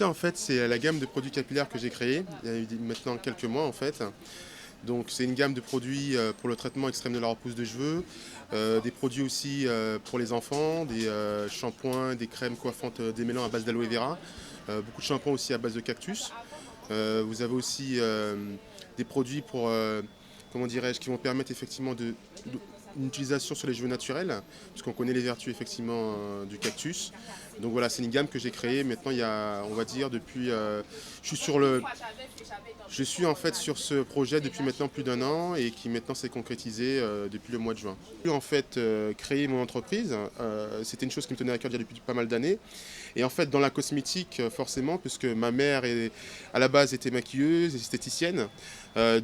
En fait, c'est la gamme de produits capillaires que j'ai créée il y a eu maintenant quelques mois en fait. Donc c'est une gamme de produits pour le traitement extrême de la repousse de cheveux, des produits aussi pour les enfants, des shampoings, des crèmes coiffantes démêlants à base d'aloe vera, beaucoup de shampoings aussi à base de cactus. Vous avez aussi des produits pour, comment dirais-je, qui vont permettre effectivement une utilisation sur les cheveux naturels, parce qu'on connaît les vertus effectivement du cactus. Donc voilà, c'est une gamme que j'ai créée maintenant il y a, on va dire, depuis, je suis sur le, je suis en fait sur ce projet depuis maintenant plus d'un an et qui maintenant s'est concrétisé depuis le mois de juin. J'ai en fait créé mon entreprise, c'était une chose qui me tenait à cœur déjà depuis pas mal d'années. Et en fait dans la cosmétique forcément, puisque ma mère à la base était maquilleuse, esthéticienne,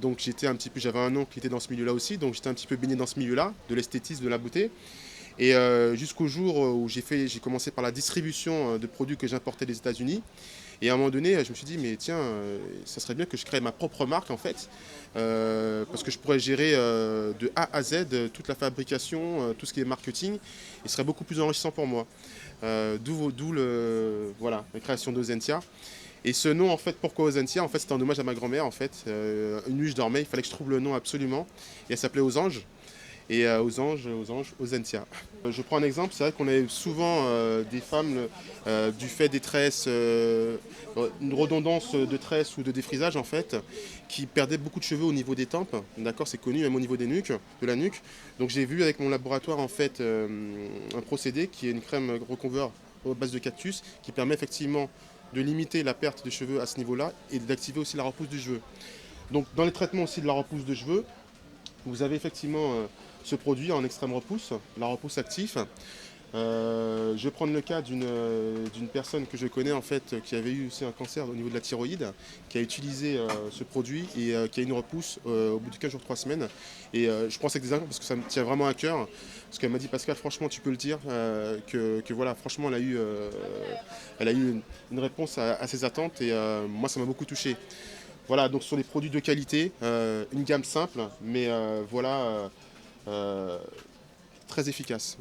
donc j'avais un oncle qui était dans ce milieu-là aussi, donc j'étais un petit peu baigné dans ce milieu-là, de l'esthétisme, de la beauté. Et jusqu'au jour où j'ai commencé par la distribution de produits que j'importais des États-Unis. Et à un moment donné, je me suis dit, mais tiens, ça serait bien que je crée ma propre marque en fait, parce que je pourrais gérer de A à Z toute la fabrication, tout ce qui est marketing, et ce serait beaucoup plus enrichissant pour moi. Voilà, la création d'Ozentia. Et ce nom, en fait, pourquoi Ozentia? En fait, c'était un hommage à ma grand-mère, en fait. Une nuit, je dormais, il fallait que je trouve le nom absolument. Et elle s'appelait Aux Anges. Et Ozentia. Je prends un exemple, c'est vrai qu'on a souvent des femmes, du fait des tresses, une redondance de tresses ou de défrisage en fait, qui perdaient beaucoup de cheveux au niveau des tempes, d'accord, c'est connu même au niveau de la nuque. Donc j'ai vu avec mon laboratoire en fait un procédé qui est une crème recover à base de cactus qui permet effectivement de limiter la perte de cheveux à ce niveau-là et d'activer aussi la repousse du cheveu. Donc dans les traitements aussi de la repousse de cheveux, vous avez effectivement ce produit en extrême repousse, la repousse actif. Je vais prendre le cas d'une personne que je connais en fait qui avait eu aussi un cancer au niveau de la thyroïde, qui a utilisé ce produit et qui a une repousse au bout de 15 jours, 3 semaines. Et je prends cet exemple parce que ça me tient vraiment à cœur. Parce qu'elle m'a dit Pascal, franchement, tu peux le dire, que voilà, franchement, elle a eu une réponse à ses attentes et moi, ça m'a beaucoup touché. Voilà, donc ce sont des produits de qualité, une gamme simple, mais voilà, très efficace.